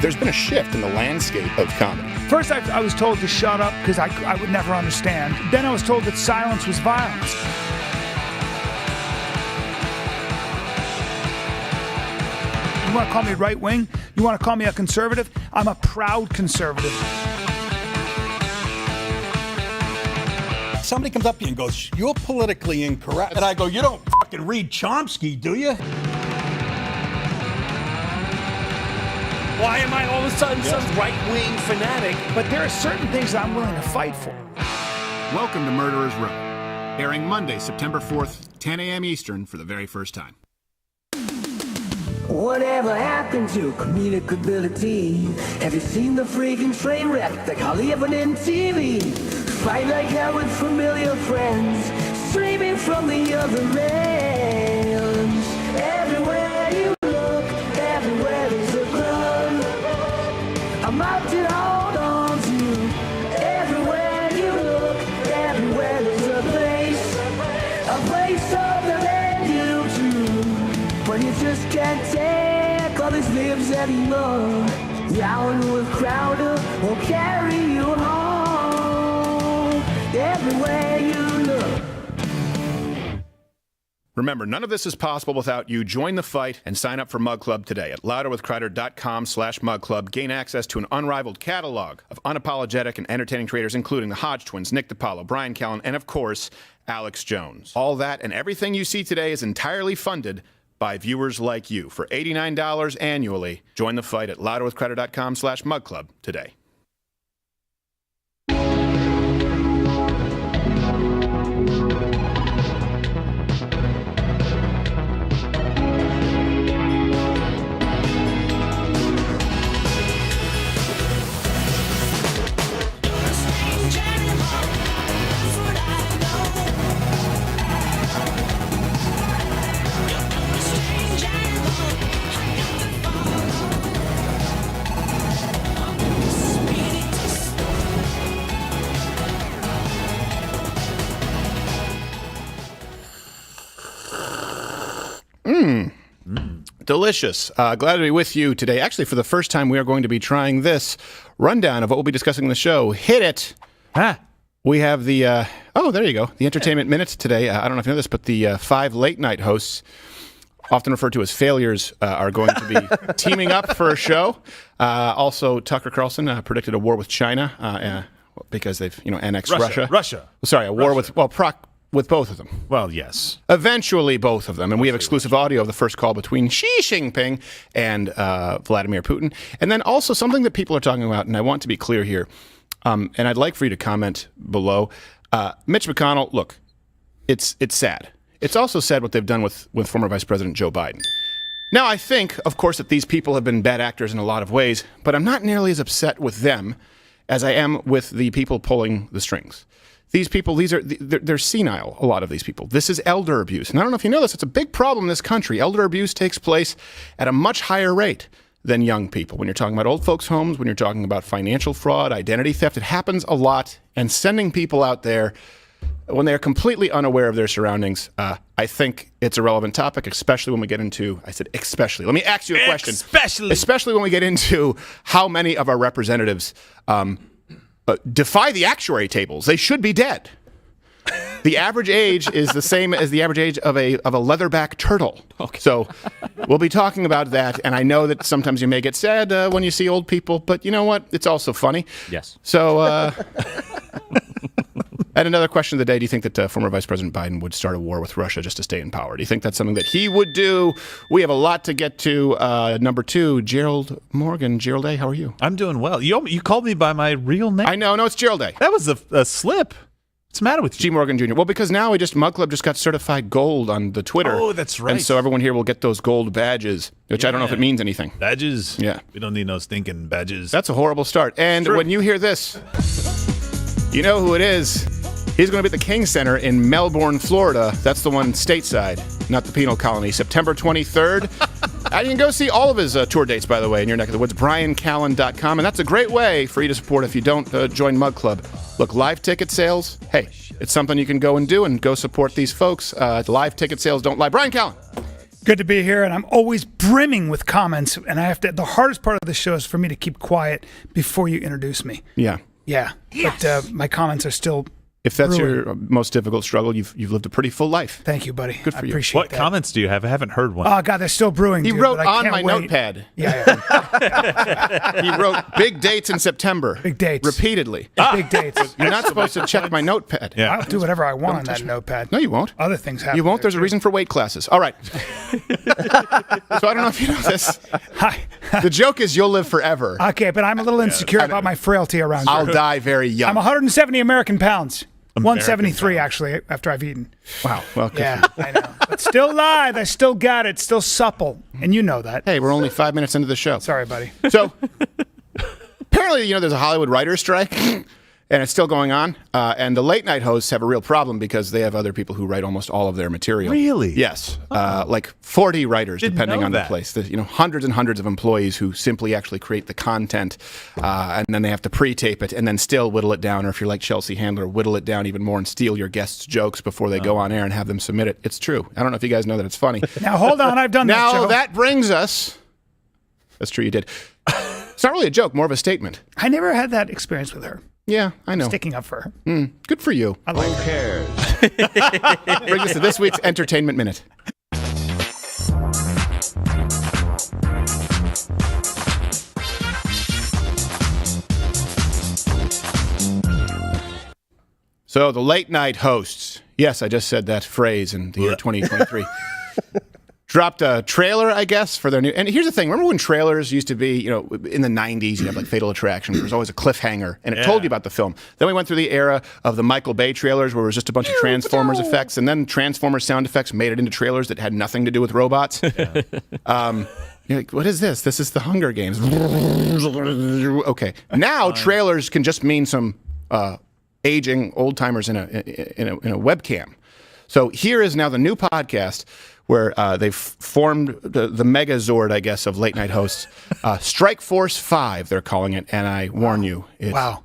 there's been a shift in the landscape of comedy. First, I was told to shut up because I would never understand. Then I was told that silence was violence. You want to call me right-wing? You want to call me a conservative? I'm a proud conservative. Somebody comes up to you and goes, "You're politically incorrect." And I go, "You don't fucking read Chomsky, do you?" Why am I all of a sudden some right-wing fanatic? But there are certain things that I'm willing to fight for. Welcome to Murderer's Row, airing Monday, September 4th, 10 a.m. Eastern for the very first time. Whatever happened to comedic ability? Have you seen the freaking train wreck they call living in TV? Fight like hell with familiar friends, streaming from the other ends. Everywhere you look, everywhere there's a gun. I'm out to hold on to. Everywhere you look, everywhere there's a place of the land you to. When you just can't take all these lives anymore, yowling with Crowder will carry you home. Everywhere you look. Remember, none of this is possible without you. Join the fight and sign up for MugClub today at louderwithcrowder.com/MugClub. Gain access to an unrivaled catalog of unapologetic and entertaining creators, including the Hodge Twins, Nick DiPaolo, Bryan Callen, and of course, Alex Jones. All that and everything you see today is entirely funded by viewers like you. For $89 annually, join the fight at louderwithcrowder.com/MugClub today. Delicious. Glad to be with you today. Actually, for the first time, we are going to be trying this rundown of what we'll be discussing in the show. Hit it. We have the, there you go, the Entertainment Minute today. I don't know if you know this, but the 5 late-night hosts, often referred to as failures, are going to be teaming up for a show. Also, Tucker Carlson predicted a war with China because they've, annexed Russia. Sorry, a war with both of them. Well, yes. Eventually, both of them. And we have exclusive audio of the first call between Xi Jinping and Vladimir Putin. And then also something that people are talking about, and I want to be clear here, and I'd like for you to comment below. Mitch McConnell, look, it's sad. It's also sad what they've done with former Vice President Joe Biden. Now, I think, of course, that these people have been bad actors in a lot of ways, but I'm not nearly as upset with them as I am with the people pulling the strings. These people, they're senile, a lot of these people. This is elder abuse. And I don't know if you know this, it's a big problem in this country. Elder abuse takes place at a much higher rate than young people. When you're talking about old folks' homes, when you're talking about financial fraud, identity theft, it happens a lot. And sending people out there when they're completely unaware of their surroundings, I think it's a relevant topic, especially when we get into, I said especially. Let me ask you a question. Especially when we get into how many of our representatives defy the actuary tables. They should be dead. The average age is the same as the average age of a leatherback turtle. Okay. So we'll be talking about that. And I know that sometimes you may get sad when you see old people, but you know what? It's also funny. Yes. So, and another question of the day, do you think that former Vice President Biden would start a war with Russia just to stay in power? Do you think that's something that he would do? We have a lot to get to. Number 2, Gerald Morgan. Gerald A., how are you? I'm doing well. You called me by my real name? I know. No, it's Gerald A. That was a slip. What's the matter with you? G. Morgan Jr. Well, because now MugClub just got certified gold on the Twitter. Oh, that's right. And so everyone here will get those gold badges, which I don't know if it means anything. Badges? Yeah. We don't need no stinking badges. That's a horrible start. And when you hear this, you know who it is. He's going to be at the King Center in Melbourne, Florida. That's the one stateside, not the penal colony. September 23rd. You can go see all of his tour dates, by the way, in your neck of the woods. BryanCallen.com. And that's a great way for you to support if you don't join MugClub. Look, live ticket sales, hey, it's something you can go and do and go support these folks. Live ticket sales don't lie. Bryan Callen. Good to be here, and I'm always brimming with comments. And I have to. The hardest part of the show is for me to keep quiet before you introduce me. Yeah. Yeah. Yes. But my comments are still. If that's brewing. your most difficult struggle, you've lived a pretty full life. Thank you, buddy. Good for I you. appreciate What that. comments do you have? I haven't heard one. Oh God, they're still brewing. He dude, wrote but I on can't my wait. notepad. Yeah. He wrote big dates in September. Big dates. Repeatedly. Big dates. You're not supposed to check my notepad. Yeah. I'll do whatever I want on that notepad. No, you won't. Other things happen. You won't. there, There's a reason for weight classes. All right. So I don't know if you know this. Hi. The joke is you'll live forever. Okay, but I'm a little insecure about my frailty around I'll here. die very young. I'm 170 American pounds. 173 actually after I've eaten. Wow. Well, good Yeah, for you. I know. But still live. I still got it. Still supple. And you know that. Hey, we're only 5 minutes into the show. Sorry, buddy. So apparently, there's a Hollywood writer's strike, and it's still going on. And the late night hosts have a real problem because they have other people who write almost all of their material. Really? Yes. Like 40 writers, Didn't depending know on the that. place. Hundreds and hundreds of employees who simply actually create the content, and then they have to pre-tape it and then still whittle it down. Or if you're like Chelsea Handler, whittle it down even more and steal your guests' jokes before they go on air and have them submit it. It's true. I don't know if you guys know that it's funny. Now hold on. I've done that Now show. that brings us. That's true. You did. It's not really a joke, more of a statement. I never had that experience with her. Yeah, I know. Sticking up for her. Good for you. I like her. Brings us to this week's Entertainment Minute. So the late night hosts. Yes, I just said that phrase in the year 2023. Dropped a trailer, I guess, for their new. And here's the thing: remember when trailers used to be, in the '90s, you have like Fatal Attraction. There was always a cliffhanger, and it told you about the film. Then we went through the era of the Michael Bay trailers, where it was just a bunch of Transformers effects, and then Transformers sound effects made it into trailers that had nothing to do with robots. You're like, what is this? This is the Hunger Games. Okay, now trailers can just mean some aging old timers in a webcam. So here is now the new podcast where they've formed the Megazord, I guess, of late night hosts. Strike Force 5, they're calling it, and I warn you. Wow.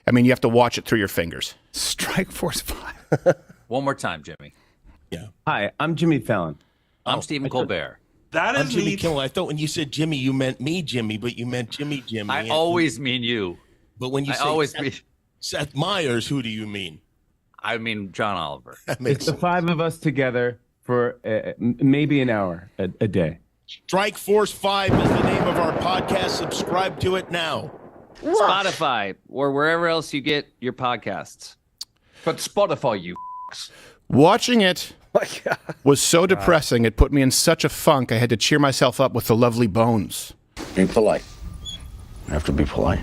I mean, you have to watch it through your fingers. Strike Force 5. One more time, Jimmy. Hi, I'm Jimmy Fallon. I'm Stephen Colbert. That I'm is Jimmy me. Kimmel. I thought when you said Jimmy, you meant me, Jimmy, but you meant Jimmy. I always mean you. But when you I say always Seth, mean. Seth Meyers, who do you mean? I mean John Oliver. That makes It's the sense. five of us together for maybe an hour a day. Strike Force 5 is the name of our podcast. Subscribe to it now. Spotify or wherever else you get your podcasts. But Spotify, you. Watching it was so depressing, it put me in such a funk, I had to cheer myself up with the lovely Bones. Be polite. You have to be polite.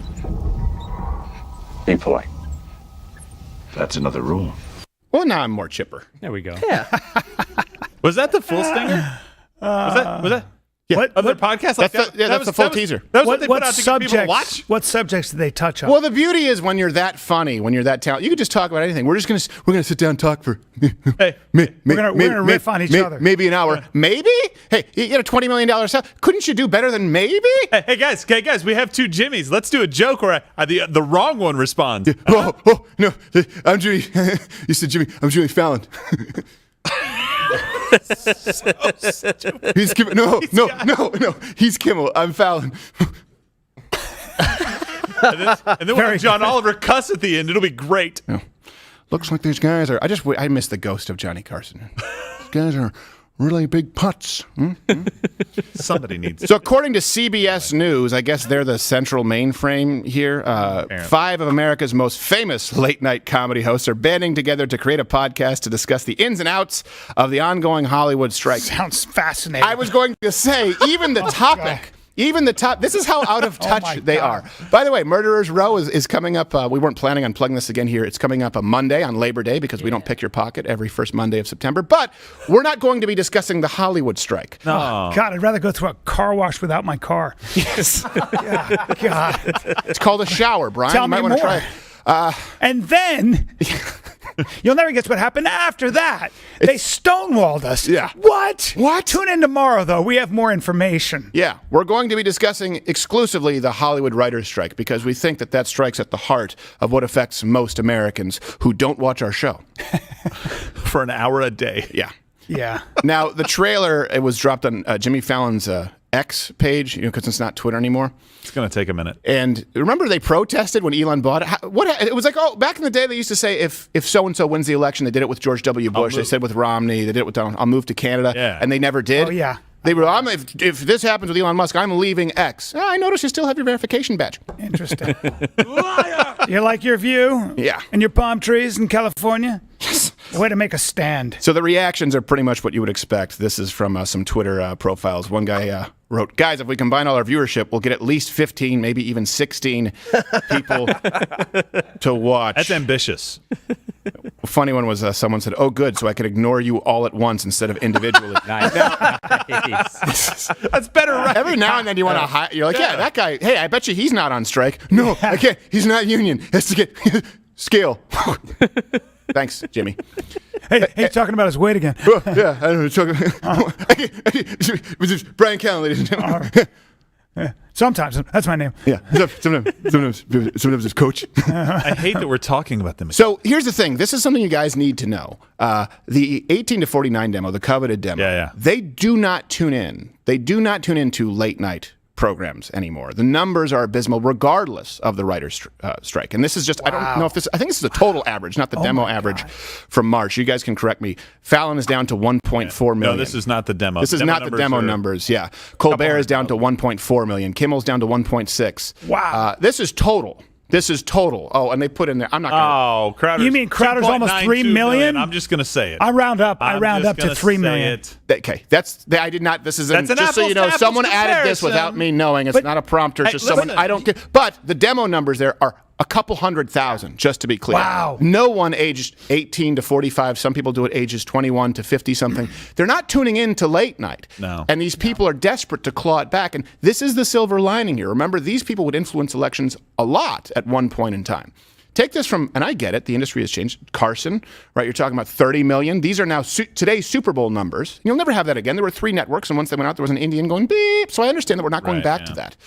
Be polite. That's another rule. Well, now I'm more chipper. There we go. Yeah. Was that the full stinger? Was that? Yeah. What- Other what- podcasts like That's that? the- yeah, that's the full teaser. That was what they put out to get people to subjects? watch. What subjects do they touch on? Well, the beauty is when you're that funny, when you're that talented, you can just talk about anything. We're gonna sit down and talk for Hey, We're gonna riff on each other. maybe an hour. Maybe? Hey, you get a $20 million sale. Couldn't you do better than maybe? hey, guys, we have two Jimmys. Let's do a joke where the wrong one responds. Oh, no, I'm Jimmy. You said Jimmy. I'm Jimmy Fallon. He's Kimmel. No. He's Kimmel. I'm Fallon. And then when John Oliver cuss at the end, it'll be great. Looks like these guys are. I miss the ghost of Johnny Carson. These guys are really big putts. Somebody needs. So according to CBS News, I guess they're the central mainframe here. 5 of America's most famous late-night comedy hosts are banding together to create a podcast to discuss the ins and outs of the ongoing Hollywood strike. Sounds fascinating. I was going to say, even the topic. Even the top. This is how out of touch my they God. are. By the way, Murderers Row is coming up. We weren't planning on plugging this again here. It's coming up a Monday on Labor Day because we don't pick your pocket every first Monday of September. But we're not going to be discussing the Hollywood strike. Oh, God, I'd rather go through a car wash without my car. Yes. Yeah, God. It's called a shower, Brian. Tell you might me want to more. try it. And then you'll never guess what happened after that. They stonewalled us. Yeah. What? What? Tune in tomorrow, though. We have more information. Yeah, we're going to be discussing exclusively the Hollywood writers' strike because we think that strike's at the heart of what affects most Americans who don't watch our show. For an hour a day. Yeah. Yeah. Now, the trailer, it was dropped on Jimmy Fallon's X page, because it's not Twitter anymore. It's going to take a minute. And remember they protested when Elon bought it? It was like, back in the day they used to say if so-and-so wins the election, they did it with George W. Bush. They said with Romney. They did it with Donald. I'll move to Canada. Yeah. And they never did. Oh, yeah. They were, if this happens with Elon Musk, I'm leaving X. Oh, I notice you still have your verification badge. Interesting. You like your view? Yeah. And your palm trees in California? Yes. Way to make a stand. So the reactions are pretty much what you would expect. This is from some Twitter profiles. One guy wrote, "Guys, if we combine all our viewership, we'll get at least 15, maybe even 16 people to watch." That's ambitious. A funny one was someone said, "Oh, good, so I could ignore you all at once instead of individually." Nice. That's better, right? Every now and then you want to hire. You're like, yeah, that guy. Hey, I bet you he's not on strike. No, I can't. He's not union. Has to get scale. Thanks, Jimmy. Hey, he's talking about his weight again. Yeah, I don't know. This is Bryan Callen, ladies and gentlemen. Yeah. Sometimes. That's my name. Yeah. Sometimes it's coach. I hate that we're talking about them. So here's the thing. This is something you guys need to know. The 18 to 49 demo, the coveted demo, they do not tune in. They do not tune into late night programs anymore. The numbers are abysmal regardless of the writer's strike. And this is just, I don't know if this, I think this is the total average, not the demo average from March. You guys can correct me. Fallon is down to 1.4 million. No, this is not the demo. This is not the demo numbers. Yeah. Colbert is down to 1.4 million. Kimmel's down to 1.6. Wow. This is total. This is total. Oh, and they put in there. I'm not going to. Oh, Crowder's. You mean Crowder's almost 3 million? I'm just going to say it. I round up to 3 million. Okay, I did not. This is That's an just so you know. apples to Someone apples added this comparison. without me knowing. It's not a prompter. It's just someone. listen. I don't get. But the demo numbers there are a couple 100,000. Just to be clear. Wow. No one aged 18 to 45. Some people do it ages 21 to 50 something. They're not tuning in to late night. No. And these people are desperate to claw it back. And this is the silver lining here. Remember, these people would influence elections a lot at one point in time. Take this from, and I get it, the industry has changed. Carlson, right? You're talking about 30 million. These are now today's Super Bowl numbers. You'll never have that again. There were 3 networks, and once they went out, there was an Indian going beep. So I understand that we're not going back to that.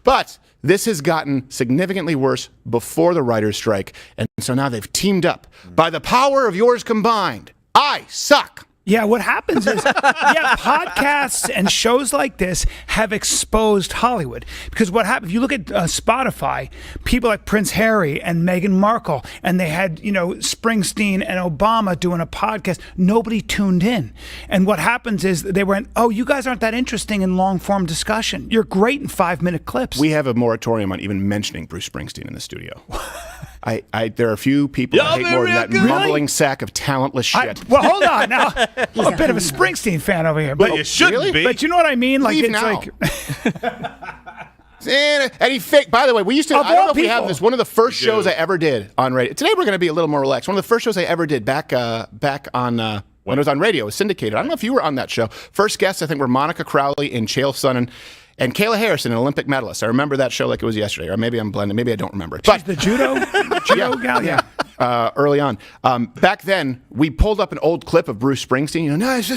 But this has gotten significantly worse before the writer's strike. And so now they've teamed up. By the power of yours combined, I suck. Yeah, what happens is, podcasts and shows like this have exposed Hollywood. Because what happens, if you look at Spotify, people like Prince Harry and Meghan Markle, and they had, Springsteen and Obama doing a podcast, nobody tuned in. And what happens is they went, oh, you guys aren't that interesting in long-form discussion. You're great in 5-minute clips. We have a moratorium on even mentioning Bruce Springsteen in the studio. There are a few people I hate more than that mumbling sack of talentless shit. Well, hold on now. I'm a bit of a Springsteen fan over here. But you shouldn't be. But you know what I mean? Like, Leave it's now. like... And he faked. By the way, we used to. Of I don't all know if we have people. this. One of the first shows I ever did on radio. Today we're going to be a little more relaxed. One of the first shows I ever did back on when it was on radio. It was syndicated. I don't know if you were on that show. First guests I think were Monica Crowley and Chael Sonnen. And Kayla Harrison, an Olympic medalist. I remember that show like it was yesterday, or maybe I'm blending. Maybe I don't remember it. She's the judo gal? Yeah. Early on. Back then, we pulled up an old clip of Bruce Springsteen. Nice.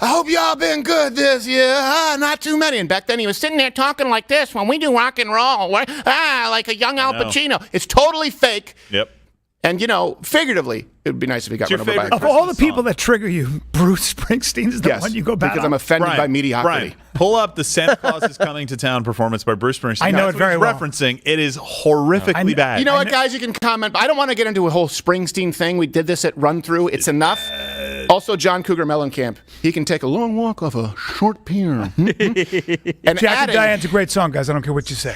I hope y'all been good this year. Not too many. And back then, he was sitting there talking like this when we do rock and roll. Like a young Al Pacino. It's totally fake. Yep. And, figuratively, it would be nice if he got run over by a Of all the people that trigger you, Bruce Springsteen is the one you go back because I'm offended by mediocrity. Brian, pull up the Santa Claus is Coming to Town performance by Bruce Springsteen. I know That's it very what he's well. referencing. It is horrifically bad. You know what, guys? You can comment. I don't want to get into a whole Springsteen thing. We did this at Run Through. It's enough. Also, John Cougar Mellencamp. He can take a long walk off a short pier. And Jack and Diane's a great song, guys. I don't care what you say.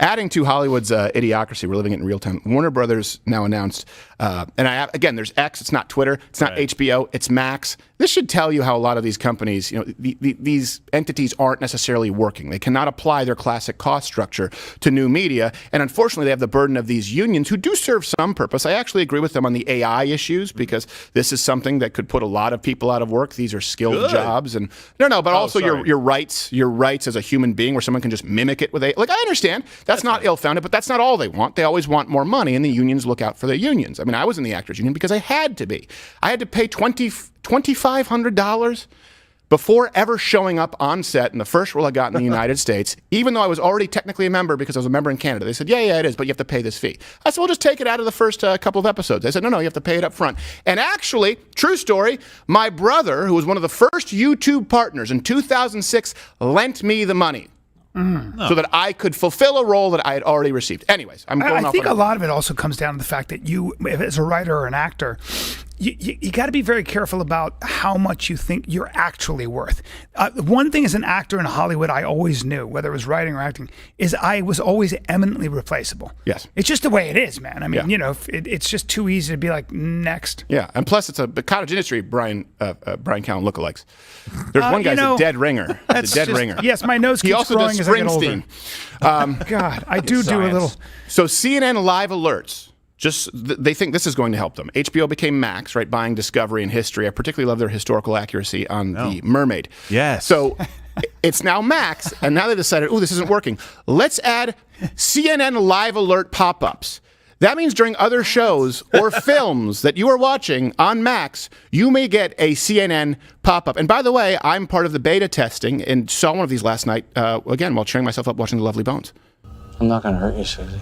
Adding to Hollywood's idiocracy, we're living it in real time. Warner Brothers now announced, again, there's X. It's not Twitter. It's not HBO. It's Max. This should tell you how a lot of these companies, these entities aren't necessarily working. They cannot apply their classic cost structure to new media. And unfortunately, they have the burden of these unions who do serve some purpose. I actually agree with them on the AI issues because this is something that could put a lot of people out of work. These are skilled jobs. And but also your rights as a human being where someone can just mimic it with AI. Like, I understand that's not ill-founded, but that's not all they want. They always want more money, and the unions look out for their unions. I mean, I was in the actors union because I had to be. I had to pay $2,500 before ever showing up on set in the first role I got in the United States, even though I was already technically a member because I was a member in Canada. They said, yeah, it is, but you have to pay this fee. I said, well, just take it out of the first couple of episodes. They said, no, you have to pay it up front. And actually, true story, my brother, who was one of the first YouTube partners in 2006, lent me the money. So that I could fulfill a role that I had already received. Anyways, I'm going off. I think a lot of it also comes down to the fact that you, as a writer or an actor, you got to be very careful about how much you think you're actually worth. One thing as an actor in Hollywood, I always knew, whether it was writing or acting, is I was always eminently replaceable. Yes. It's just the way it is, man. I mean, it's just too easy to be like, next. Yeah, and plus it's a cottage industry, Bryan Callen lookalikes. There's one guy's a dead ringer. That's a dead ringer. Yes, my nose keeps he also growing does as I get older. Springsteen. God, I do a little. So CNN live alerts. They think this is going to help them. HBO became Max, right? Buying Discovery and History. I particularly love their historical accuracy on the Mermaid. Yes. So it's now Max, and now they decided, this isn't working. Let's add CNN live alert pop-ups. That means during other shows or films that you are watching on Max, you may get a CNN pop-up. And by the way, I'm part of the beta testing and saw one of these last night, again, while cheering myself up watching The Lovely Bones. I'm not going to hurt you, Susie.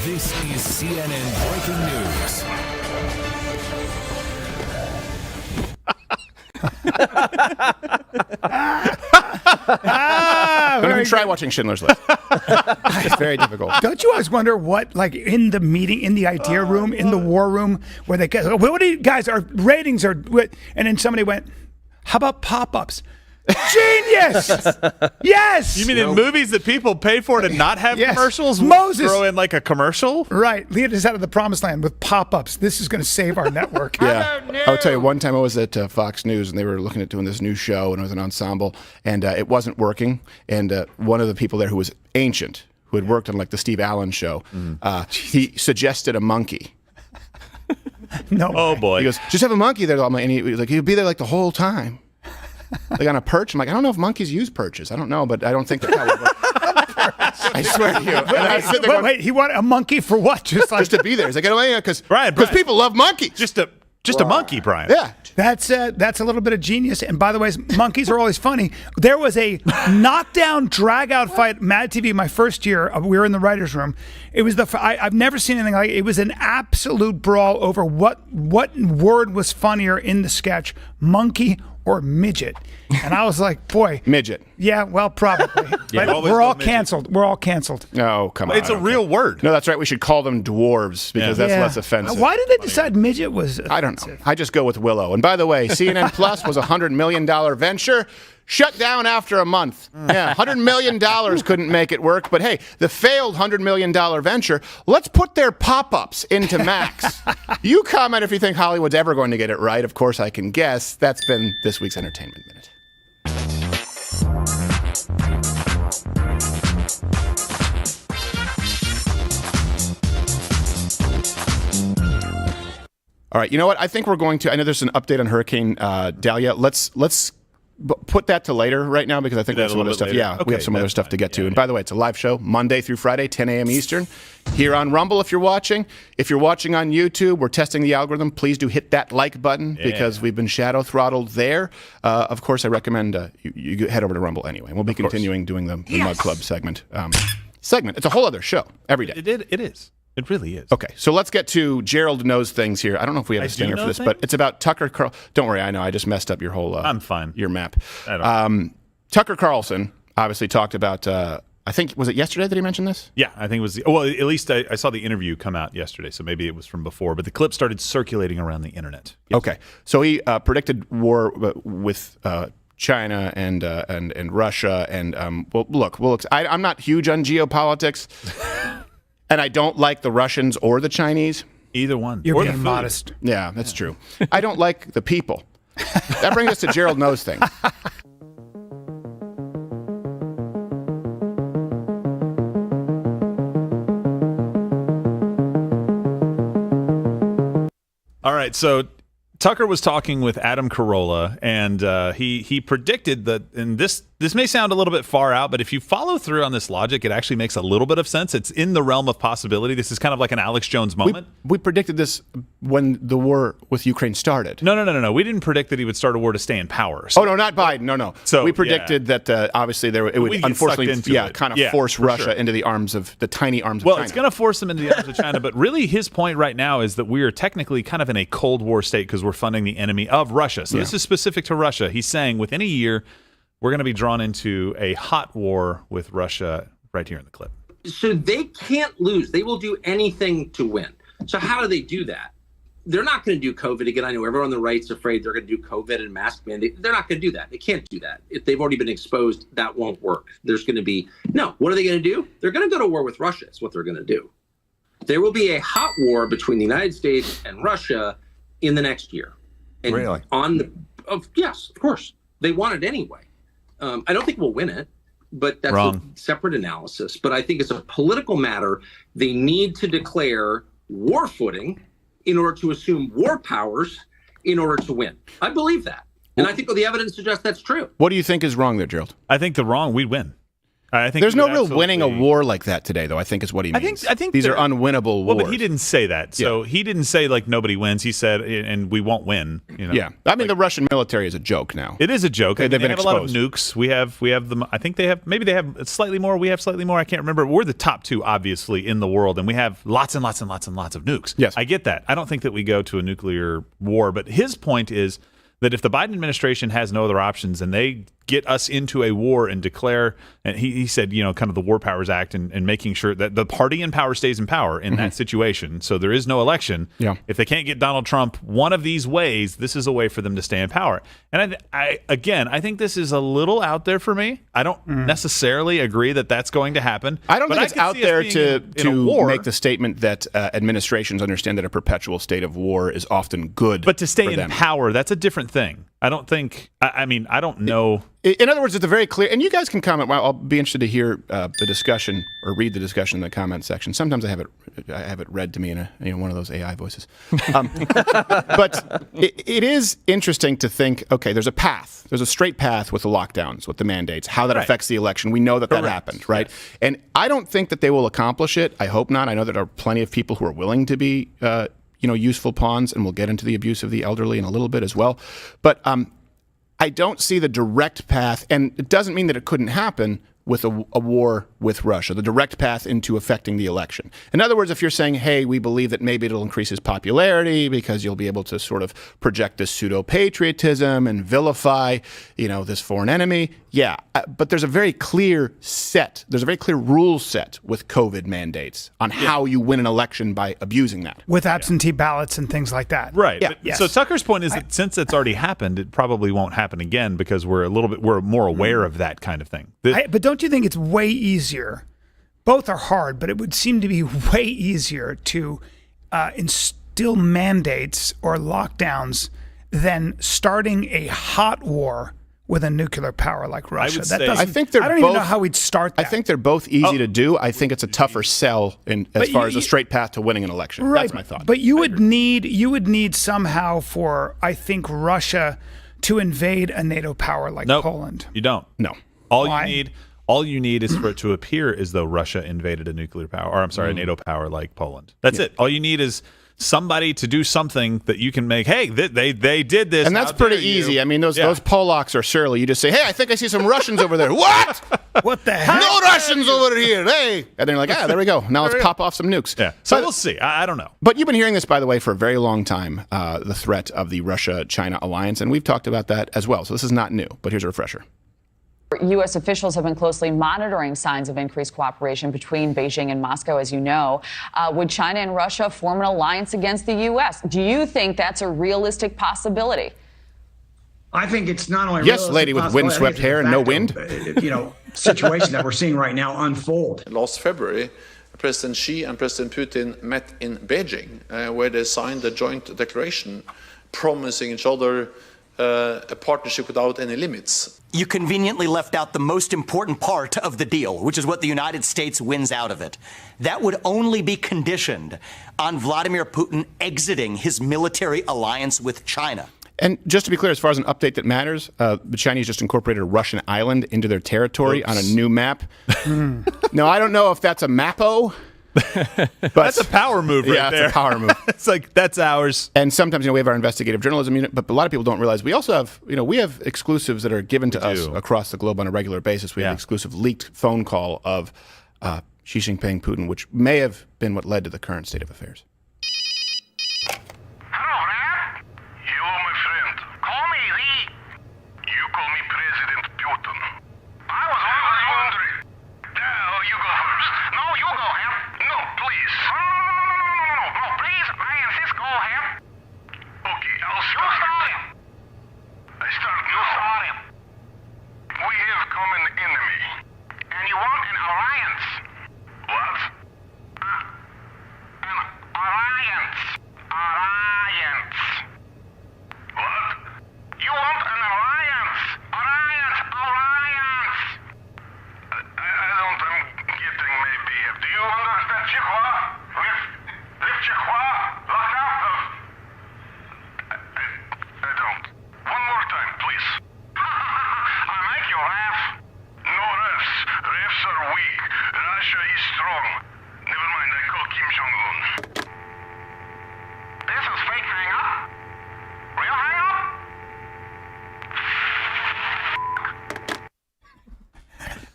This is CNN Breaking News. Don't even try watching Schindler's List. It's very difficult. Don't you always wonder what, like in the meeting, in the idea room, in the war room, where they go, what do you guys, our ratings are, and then somebody went, how about pop-ups? Genius! Yes! You mean in movies that people pay for to not have commercials? Moses! Throw in like a commercial? Right. Lead us out of the promised land with pop-ups. This is going to save our network. Yeah. I'll tell you, one time I was at Fox News and they were looking at doing this new show and it was an ensemble and it wasn't working. And one of the people there who was ancient, who had worked on like the Steve Allen show, he suggested a monkey. No. Oh, boy. He goes, just have a monkey there. And he was like, he'll be there like the whole time. Like on a perch. I'm like, I don't know if monkeys use perches. I don't know, but I don't think that's how it works. I swear to you. And I sit there wait, he wanted a monkey for what? Just to be there. He's like, because Brian, people love monkeys. Just a monkey, Brian. Yeah. That's a little bit of genius. And by the way, monkeys are always funny. There was a knockdown, drag-out fight, Mad TV, my first year. We were in the writer's room. It was I've never seen anything like it. It was an absolute brawl over what word was funnier in the sketch, monkey or midget. And I was like, boy. Midget. Yeah, well, probably. Yeah, but we're all canceled. We're all canceled. Oh, come on. It's a real word. No, that's right. We should call them dwarves because that's less offensive. Why did they decide midget was offensive? I don't know. I just go with Willow. And by the way, CNN Plus was a $100 million venture. Shut down after a month. Yeah, $100 million couldn't make it work. But hey, the failed $100 million venture, let's put their pop-ups into Max. You comment if you think Hollywood's ever going to get it right. Of course, I can guess. That's been this week's Entertainment Minute. All right, you know what? I think we're going to. I know there's an update on Hurricane Dahlia. Let's put that to later right now because I think we have some other stuff. Later. Yeah, we have some other stuff to get to. And by the way, it's a live show Monday through Friday, 10 a.m. Eastern, here on Rumble. If you're watching on YouTube, we're testing the algorithm. Please do hit that like button because we've been shadow throttled there. Of course, I recommend you head over to Rumble anyway. We'll be continuing doing the Mug Club segment. It's a whole other show every day. It is. It really is. Okay, so let's get to Gerald Knows Things here. I don't know if we have a stinger for this, but it's about Tucker Carlson. Don't worry, I know. I just messed up your whole I'm fine. Your map. Tucker Carlson obviously talked about, I think, was it yesterday that he mentioned this? Yeah, I think it was. Well, at least I saw the interview come out yesterday, so maybe it was from before. But the clip started circulating around the internet. Yes. Okay, so he predicted war with China and Russia. And, I'm not huge on geopolitics. And I don't like the Russians or the Chinese. Either one. You're being modest. Yeah, that's true. I don't like the people. That brings us to Gerald Knows Things. All right, so Tucker was talking with Adam Carolla, and he predicted that in this this may sound a little bit far out, but if you follow through on this logic, it actually makes a little bit of sense. It's in the realm of possibility. This is kind of like an Alex Jones moment. We predicted this when the war with Ukraine started. No. We didn't predict that he would start a war to stay in power. So, oh, no, not Biden. No. So we predicted that obviously it would unfortunately kind of force Russia into the arms of the tiny arms of China. Well, it's going to force them into the arms of China, but really his point right now is that we are technically kind of in a Cold War state because we're funding the enemy of Russia. So this is specific to Russia. He's saying within a year, we're going to be drawn into a hot war with Russia right here in the clip. So they can't lose. They will do anything to win. So how do they do that? They're not going to do COVID again. I know everyone on the right's afraid they're going to do COVID and mask mandate. They're not going to do that. They can't do that. If they've already been exposed, that won't work. There's going to be no. What are they going to do? They're going to go to war with Russia. Is what they're going to do. There will be a hot war between the United States and Russia in the next year. And really? Yes, of course. They want it anyway. I don't think we'll win it, but that's a separate analysis. But I think it's a political matter. They need to declare war footing in order to assume war powers in order to win. I believe that. And I think the evidence suggests that's true. What do you think is wrong there, Gerald? I think we'd win. I think there's no real winning a war like that today, though. I think is what he means. I think these are unwinnable wars. Well, but he didn't say that. So he didn't say like nobody wins. He said, and we won't win. You know? Yeah, I mean the Russian military is a joke now. It is a joke. They've been have exposed. a lot of nukes. We have them. I think they have. Maybe they have slightly more. We have slightly more. I can't remember. We're the top two, obviously, in the world, and we have lots and lots and lots and lots of nukes. Yes, I get that. I don't think that we go to a nuclear war, but his point is that if the Biden administration has no other options and they get us into a war and declare, and he said, kind of the War Powers Act and making sure that the party in power stays in power in that situation. So there is no election. Yeah. If they can't get Donald Trump one of these ways, this is a way for them to stay in power. And I think this is a little out there for me. I don't necessarily agree that that's going to happen. I don't think it's out there to war. Make the statement that administrations understand that a perpetual state of war is often good. But to stay in them. power, that's a different thing. I don't think. I mean, I don't know. In other words, it's a very clear, and you guys can comment. Well, I'll be interested to hear the discussion or read the discussion in the comment section. Sometimes I have it read to me in one of those AI voices. But it is interesting to think. Okay, there's a path. There's a straight path with the lockdowns, with the mandates, how that affects the election. We know that happened, right? Yes. And I don't think that they will accomplish it. I hope not. I know that there are plenty of people who are willing to be, useful pawns, and we'll get into the abuse of the elderly in a little bit as well. But I don't see the direct path, and it doesn't mean that it couldn't happen with a war with Russia, the direct path into affecting the election. In other words, if you're saying, hey, we believe that maybe it'll increase his popularity because you'll be able to sort of project this pseudo-patriotism and vilify, this foreign enemy, yeah. But there's a very clear rule set with COVID mandates on how you win an election by abusing that. With absentee ballots and things like that. Right. Yeah. Yes. So Tucker's point is that since it's already happened, it probably won't happen again because we're more aware of that kind of thing. But don't you think it's way easier? Both are hard, but it would seem to be way easier to instill mandates or lockdowns than starting a hot war with a nuclear power like Russia. I think I don't even know how we'd start that. I think they're both easy to do. I think it's a tougher sell as far as a straight path to winning an election. Right, that's my thought. But you would need somehow for, I think, Russia to invade a NATO power like Poland. You don't. No. All you need is for it to appear as though Russia invaded a nuclear power, or a NATO power like Poland. That's it. All you need is somebody to do something that you can make. Hey, they did this, and that's pretty easy. I mean, those Polacks are surly. You just say, hey, I think I see some Russians over there. What? What the heck? No Russians over here. Hey, and they're like, there we go. Now let's pop off some nukes. Yeah. So we'll see. I don't know. But you've been hearing this, by the way, for a very long time. The threat of the Russia-China alliance, and we've talked about that as well. So this is not new. But here's a refresher. U.S. officials have been closely monitoring signs of increased cooperation between Beijing and Moscow, as you know. Would China and Russia form an alliance against the U.S.? Do you think that's a realistic possibility? I think it's not only yes, lady with windswept hair and no wind. Situation that we're seeing right now unfold. Last February, President Xi and President Putin met in Beijing, where they signed a joint declaration promising each other a partnership without any limits. You conveniently left out the most important part of the deal, which is what the United States wins out of it. That would only be conditioned on Vladimir Putin exiting his military alliance with China. And just to be clear, as far as an update that matters, the Chinese just incorporated a Russian island into their territory on a new map. Now, I don't know if that's a mapo. But that's a power move right there. Yeah, it's a power move. It's like, that's ours. And sometimes, we have our investigative journalism unit, but a lot of people don't realize we also have, we have exclusives that are given to us across the globe on a regular basis. We have an exclusive leaked phone call of Xi Jinping, Putin, which may have been what led to the current state of affairs. Hello, my friend. Call me Lee. You call me President Putin. I was always wondering. You go first. No, you go, Ham. No, please. No, please. I insist, go, Ham. Okay, I'll start. You start him. I start now. You start him. We have a common enemy. And you want an alliance. What? An alliance. Alliance. What? You want an alliance. Alliance. I don't, I'm getting maybe. Do you understand Chikwa? Lift Chikwa? Lock up? I don't. One more time, please. I make you laugh. No refs. Refs are weak. Russia is strong. Never mind, I call Kim Jong-un. This is fake hang-up? Real hang-up?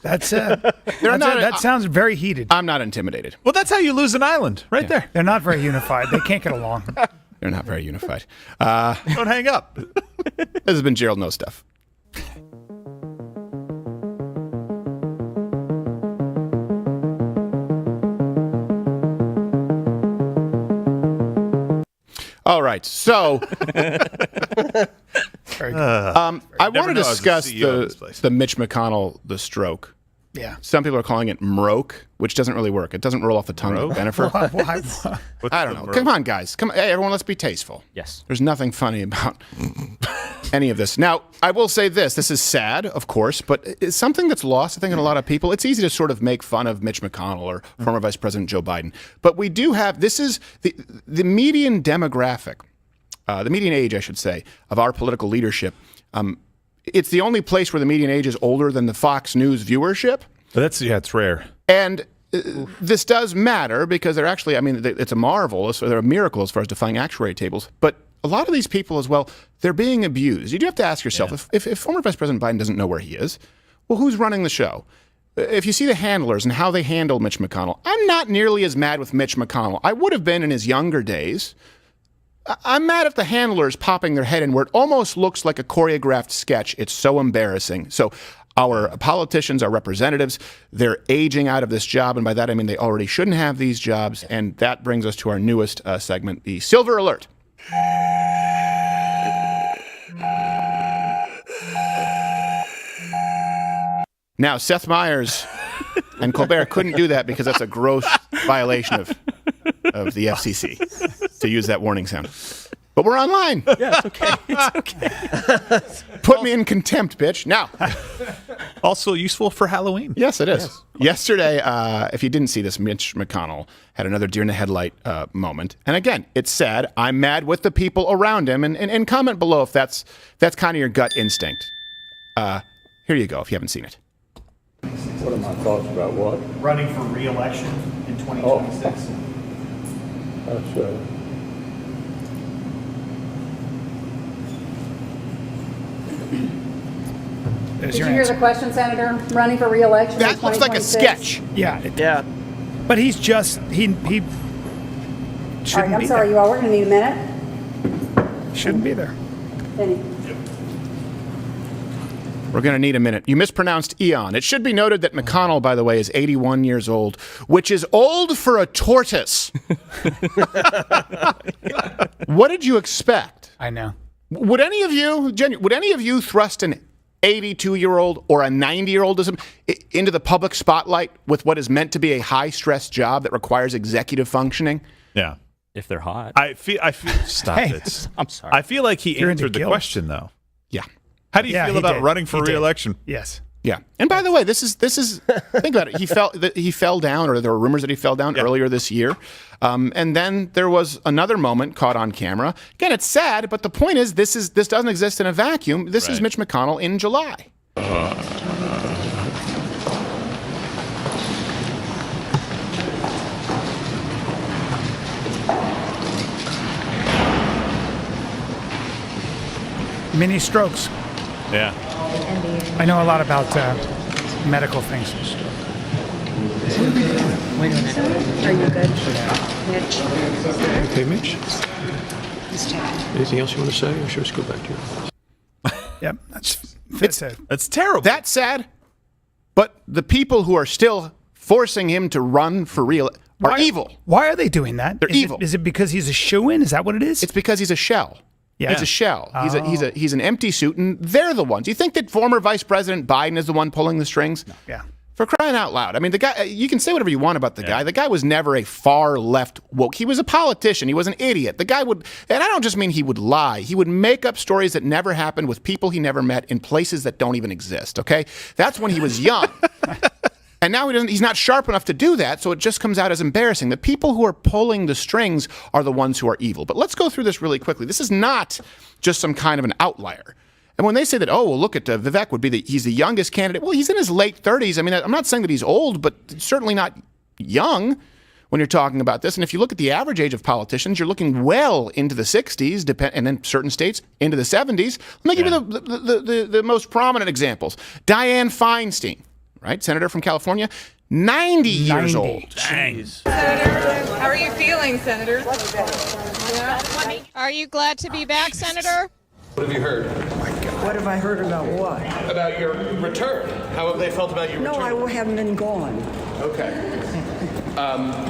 That's that sounds very heated. I'm not intimidated. Well, that's how you lose an island, right there. They're not very unified. They can't get along. They're not very unified. Don't hang up. This has been Gerald Knows Stuff. All right, so I want to discuss the Mitch McConnell, the stroke. Yeah. Some people are calling it mroke, which doesn't really work. It doesn't roll off the tongue of Jennifer. Why? I don't know. Come on, guys. Hey, everyone, let's be tasteful. Yes. There's nothing funny about any of this. Now, I will say this. This is sad, of course, but it's something that's lost, I think, in a lot of people. It's easy to sort of make fun of Mitch McConnell or former Vice President Joe Biden. But we do have, this is the median demographic, the median age, I should say, of our political leadership. It's the only place where the median age is older than the Fox News viewership. It's rare. And this does matter because they're actually, it's a marvel, they're a miracle as far as defying actuary tables. But a lot of these people as well, they're being abused. You do have to ask yourself, if former Vice President Biden doesn't know where he is, well, who's running the show? If you see the handlers and how they handle Mitch McConnell, I'm not nearly as mad with Mitch McConnell. I would have been in his younger days. I'm mad at the handlers popping their head in where it almost looks like a choreographed sketch. It's so embarrassing. So our politicians, our representatives, they're aging out of this job. And by that, I mean they already shouldn't have these jobs. And that brings us to our newest segment, the Silver Alert. Now, Seth Meyers and Colbert couldn't do that because that's a gross violation of the FCC to use that warning sound. But we're online. Yeah, it's okay. It's okay. Put me in contempt, bitch. Now. Also useful for Halloween. Yes, it is. Yes. Yesterday, if you didn't see this, Mitch McConnell had another deer-in-the-headlight moment. And again, it's sad. I'm mad with the people around him. And comment below if that's kind of your gut instinct. Here you go if you haven't seen it. What are my thoughts about what? Running for re-election in 2026. That's Did you hear the question, Senator? Running for re-election in 2026? That looks like a sketch. Yeah. But he's just, he shouldn't all right, I'm be sorry, there. you all. We're going to need a minute. Shouldn't be there. Benny. We're going to need a minute. You mispronounced Eon. It should be noted that McConnell, by the way, is 81 years old, which is old for a tortoise. What did you expect? I know. Would any of you thrust an 82-year-old or a 90-year-old into the public spotlight with what is meant to be a high-stress job that requires executive functioning? Yeah. If they're hot. I feel stop it. I'm sorry. I feel like he You're answered the into guilt. question though. Yeah. How do you feel about running for He did. re-election? Yes. Yeah. And by the way, this is think about it. He fell down, or there were rumors that he fell down earlier this year. And then there was another moment caught on camera. Again, it's sad, but the point is this doesn't exist in a vacuum. This is Mitch McConnell in July. Mini strokes. Yeah. I know a lot about medical things. Are you good? Mitch? Okay, Mitch. Anything else you want to say, or should we just go back to you? Yep. That's terrible. That's sad. But the people who are still forcing him to run for real are evil. Why are they doing that? They're evil. Is it because he's a shoo-in? Is that what it is? It's because he's a shell. Yeah. It's a shell. He's an empty suit, and they're the ones. You think that former Vice President Biden is the one pulling the strings? No. Yeah. For crying out loud. I mean, the guy, you can say whatever you want about the guy. The guy was never a far left woke. He was a politician. He was an idiot. The guy would, and I don't just mean he would lie. He would make up stories that never happened with people he never met in places that don't even exist, okay? That's when he was young. And now he's not sharp enough to do that, so it just comes out as embarrassing. The people who are pulling the strings are the ones who are evil. But let's go through this really quickly. This is not just some kind of an outlier. And when they say that, oh, well, look at Vivek he's the youngest candidate. Well, he's in his late 30s. I mean, I'm not saying that he's old, but certainly not young when you're talking about this. And if you look at the average age of politicians, you're looking well into the 60s, and in certain states into the 70s. Let me give you the most prominent examples. Dianne Feinstein. Right, senator from California, 90 years old. Dang. Senator, how are you feeling, Senator? Are you glad to be back, Senator? What have you heard? What have I heard about what? About your return. How have they felt about your return? No, I haven't been gone. Okay.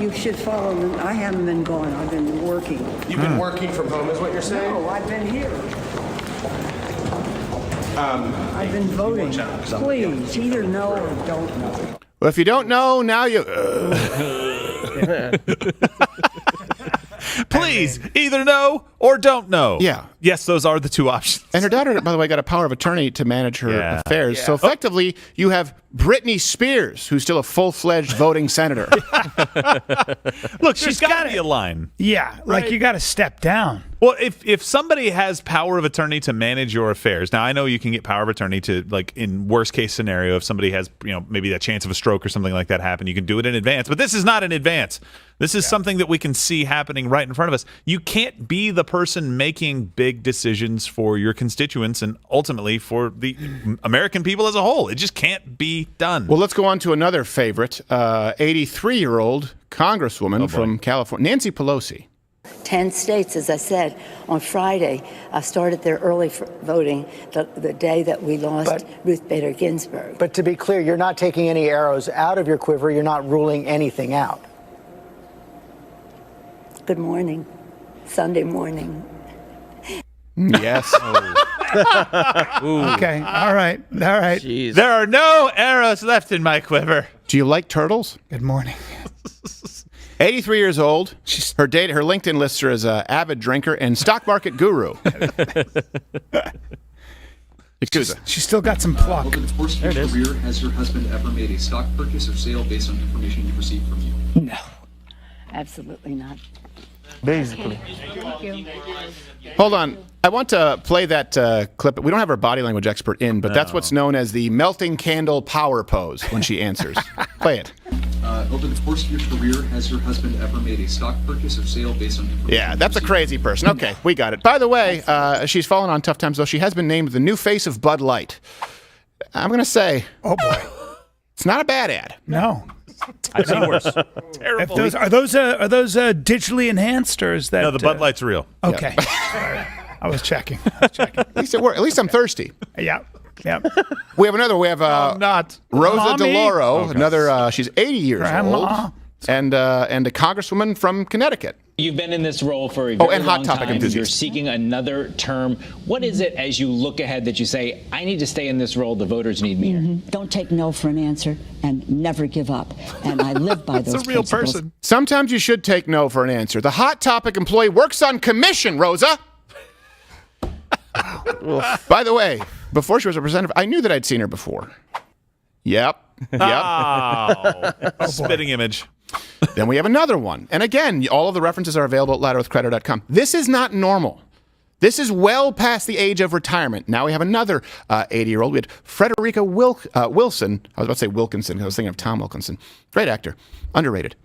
You should follow them. I haven't been gone. I've been working. You've been working from home, is what you're saying? No, I've been here. I've been voting. Please, either know or don't know. Well, if you don't know, now you... Please, either know or don't know. Yeah. Yes, those are the two options. And her daughter, by the way, got a power of attorney to manage her affairs. So effectively, you have Britney Spears, who's still a full-fledged voting senator. Look, she's got to be a line. Yeah, like you got to step down. Well, if somebody has power of attorney to manage your affairs, now I know you can get power of attorney to, like, in worst case scenario, if somebody has, maybe that chance of a stroke or something like that happen, you can do it in advance. But this is not in advance. This is something that we can see happening right in front of us. You can't be the person making big decisions for your constituents and ultimately for the American people as a whole. It just can't be done. Well, let's go on to another favorite, 83-year-old congresswoman from California, Nancy Pelosi. 10 states, as I said, on Friday. I started there early for voting the day that we lost Ruth Bader Ginsburg. But to be clear, you're not taking any arrows out of your quiver. You're not ruling anything out. Good morning. Sunday morning. Yes. Okay. All right. There are no arrows left in my quiver. Do you like turtles? Good morning. 83 years old. Her LinkedIn lists her as an avid drinker and stock market guru. She's still got some pluck. Over the course of your career, has your husband ever made a stock purchase or sale based on information you received from you? No, absolutely not. Basically. Thank you. Hold on. I want to play that clip. We don't have our body language expert in, but that's what's known as the melting candle power pose when she answers. Play it. Over the course of your career, has your husband ever made a stock purchase or sale based on information? Yeah, that's a crazy person. Okay, we got it. By the way, she's fallen on tough times, though. She has been named the new face of Bud Light. I'm going to say, oh boy, it's not a bad ad. No. I've seen worse. Terrible. Are those digitally enhanced, or is that? No, the Bud Light's real. Okay. I was checking. At least I'm thirsty. Yeah. We have another. We have not Rosa Mommy. DeLauro. Okay. Another. She's 80 years Grandma. old, and a congresswoman from Connecticut. You've been in this role for a very and long Hot Topic time. enthusiast. You're seeking another term. What is it as you look ahead that you say, I need to stay in this role, the voters need me here? Don't take no for an answer and never give up. And I live by those It's a real principles. person. Sometimes you should take no for an answer. The Hot Topic employee works on commission, Rosa. By the way, before she was a representative, I knew that I'd seen her before. Yep. Oh, spitting image. Then we have another one. And again, all of the references are available at loudearthcreditor.com. This is not normal. This is well past the age of retirement. Now we have another 80-year-old. We had Frederica Wilson. I was about to say Wilkinson because I was thinking of Tom Wilkinson. Great actor. Underrated.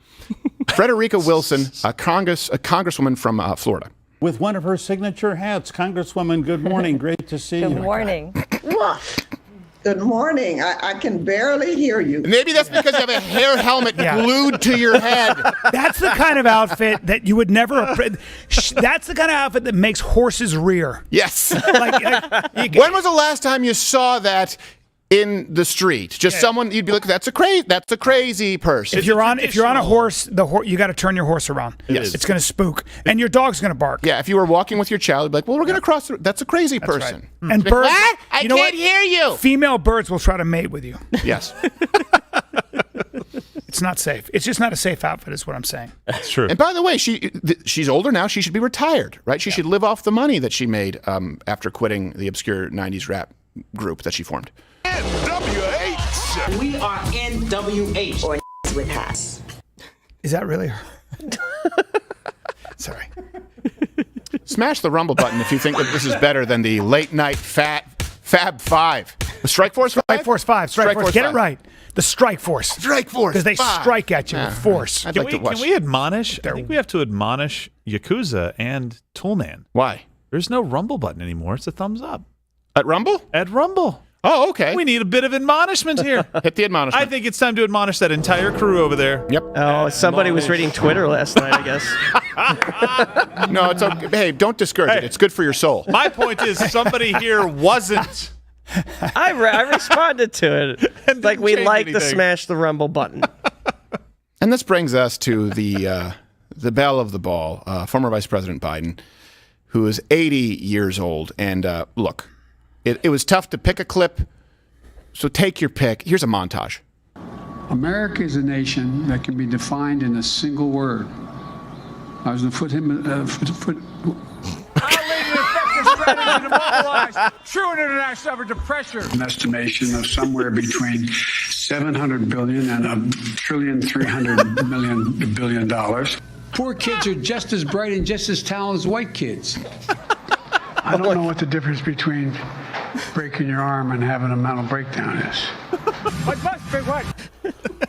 Frederica Wilson, a congresswoman from Florida. With one of her signature hats. Congresswoman, good morning. Great to see you. Good morning. Good morning. I can barely hear you. Maybe that's because you have a hair helmet glued to your head. That's the kind of outfit that you would never. That's the kind of outfit that makes horses rear. Yes. When was the last time you saw that in the street? Just someone you'd be like, that's a crazy person. If you're on a horse, you got to turn your horse around. Yes. It's going to spook, and your dog's going to bark. Yeah, if you were walking with your child, you'd be like, well, we're going to cross the, that's a crazy person. Right. And birds, what? I can't hear you. Female birds will try to mate with you. Yes. It's not safe. It's just not a safe outfit, is what I'm saying. That's true. And by the way, she's older now. She should be retired, right? She should live off the money that she made after quitting the obscure 90s rap group that she formed. NWH. We are NWH. Or with hats. Is that really her? Sorry. Smash the rumble button if you think that this is better than the late night Fab Five. The Strike Force 5? Strike Force 5. Strike Force. Get it right. The Strike Force. Strike Force. Because they 5. strike at you with force. I'd like to watch. Can we admonish? I think we have to admonish Yakuza and Toolman. Why? There's no rumble button anymore. It's a thumbs up. At Rumble? At Rumble. Oh, okay. We need a bit of admonishment here. Hit the admonishment. I think it's time to admonish that entire crew over there. Yep. Oh, somebody was reading Twitter last night, I guess. No, it's okay. Hey, don't discourage it. It's good for your soul. My point is somebody here wasn't. I responded to it. Like we like anything. to smash the rumble button. And this brings us to the belle of the ball, former Vice President Biden, who is 80 years old. And look, it was tough to pick a clip, so take your pick. Here's a montage. America is a nation that can be defined in a single word. I was going to put him. True international effort to pressure. An estimation of somewhere between $700 billion and $1.3 billion. Poor kids are just as bright and just as talented as white kids. I don't know what the difference between breaking your arm and having a mental breakdown is. What must be what?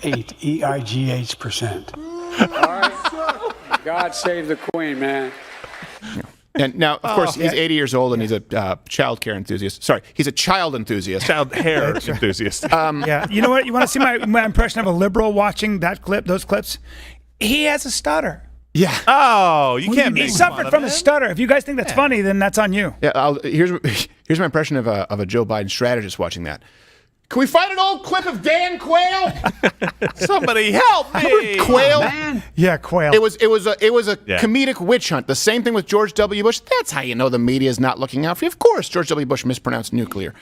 8 EIGH%. All right. God save the Queen, man. And now, of course, he's 80 years old and he's a child care enthusiast. Sorry, he's a child enthusiast. Child hair enthusiast. Yeah. You know what? You want to see my impression of a liberal watching that clip, those clips? He has a stutter. Yeah. Oh, you can't make He suffered from a stutter. If you guys think that's funny, then that's on you. Yeah. Here's my impression of a Joe Biden strategist watching that. Can we find an old clip of Dan Quayle? Somebody help me! Quayle. Yeah, Quayle. It was a comedic witch hunt. The same thing with George W. Bush. That's how you know the media is not looking out for you. Of course, George W. Bush mispronounced nuclear.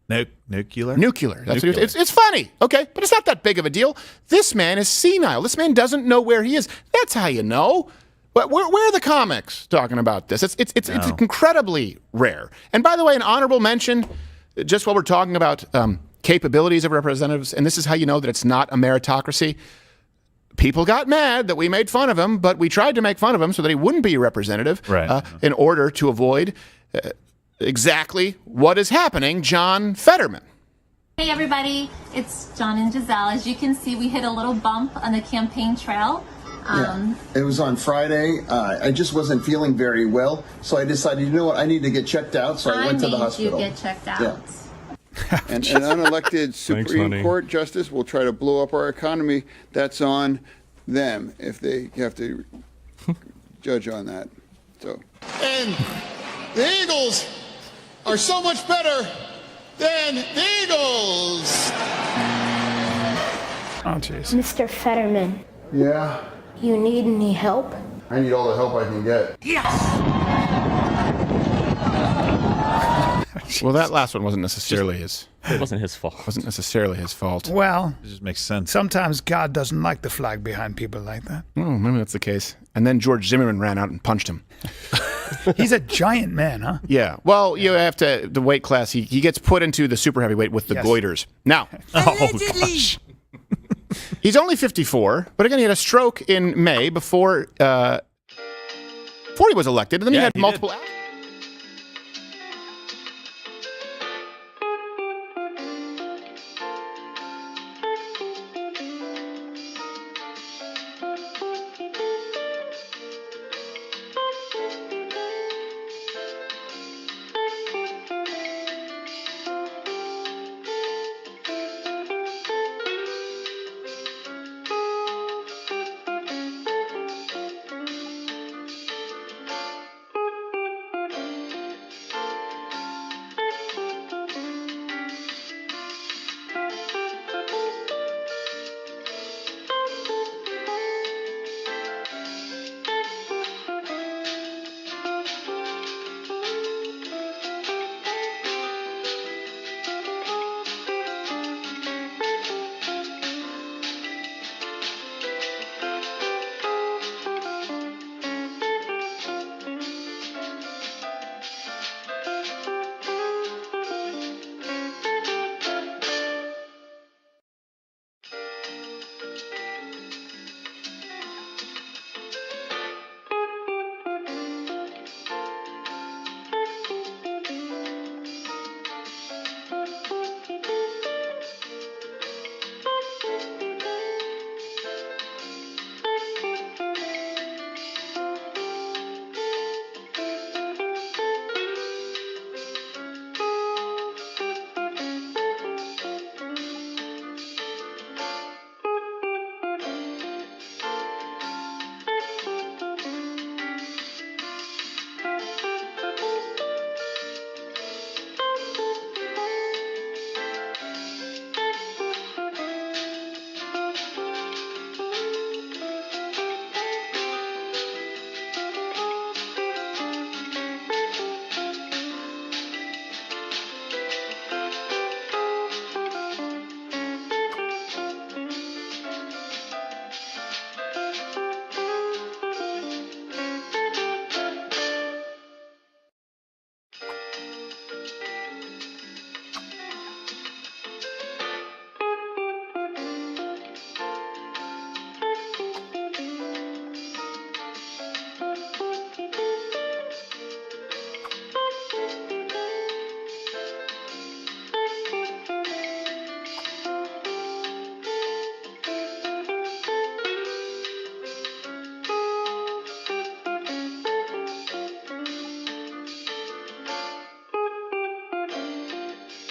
Nuclear. That's what it's funny, okay, but it's not that big of a deal. This man is senile. This man doesn't know where he is. That's how you know. But where are the comics talking about this? It's incredibly rare. And by the way, an honorable mention, just while we're talking about capabilities of representatives, and this is how you know that it's not a meritocracy. People got mad that we made fun of him, but we tried to make fun of him so that he wouldn't be a representative in order to avoid exactly what is happening. John Fetterman. Hey everybody, it's John and Giselle. As you can see, we hit a little bump on the campaign trail. It was on Friday. I just wasn't feeling very well, so I decided, you know what, I need to get checked out, so I went to the hospital. You get checked out. Yeah. And an unelected Supreme Court justice will try to blow up our economy. That's on them if they have to judge on that. So. And the Eagles are so much better than the Eagles. Oh, jeez. Mr. Fetterman. Yeah? You need any help? I need all the help I can get. Well, that last one wasn't necessarily his. It wasn't his fault. Wasn't necessarily his fault. Well, it just makes sense. Sometimes God doesn't like the flag behind people like that. Oh, maybe that's the case. And then George Zimmerman ran out and punched him. He's a giant man, huh? Yeah. Well, you have to, the weight class, he gets put into the super heavyweight with the goiters. Now, gosh. He's only 54, but again, he had a stroke in May before he was elected, and then he had multiple.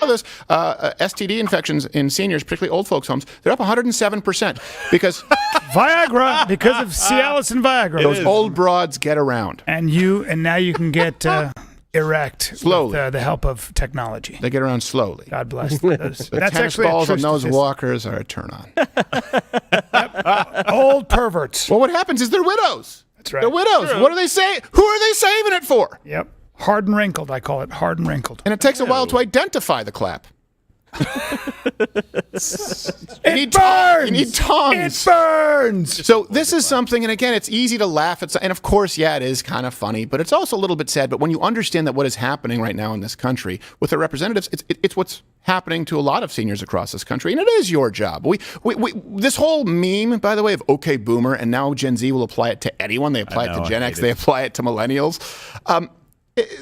This STD infections in seniors, particularly old folks' homes, they're up 107% because Viagra, because of Cialis and Viagra. Those old broads get around, and now you can get erect slowly with the help of technology. They get around slowly. God bless. That's tennis actually balls on those statistic. walkers are a turn on. Old perverts. Well, what happens is they're widows. That's right. They're widows. True. What do they say? Who are they saving it for? Yep. Hard and wrinkled, I call it. Hard and wrinkled. And it takes a while to identify the clap. It burns! You need tongs. It burns! So this is something, and again, it's easy to laugh at, and of course, yeah, it is kind of funny, but it's also a little bit sad. But when you understand that what is happening right now in this country with the representatives, it's what's happening to a lot of seniors across this country, and it is your job. This whole meme, by the way, of OK Boomer, and now Gen Z will apply it to anyone. They apply it to Gen X. They apply it to millennials.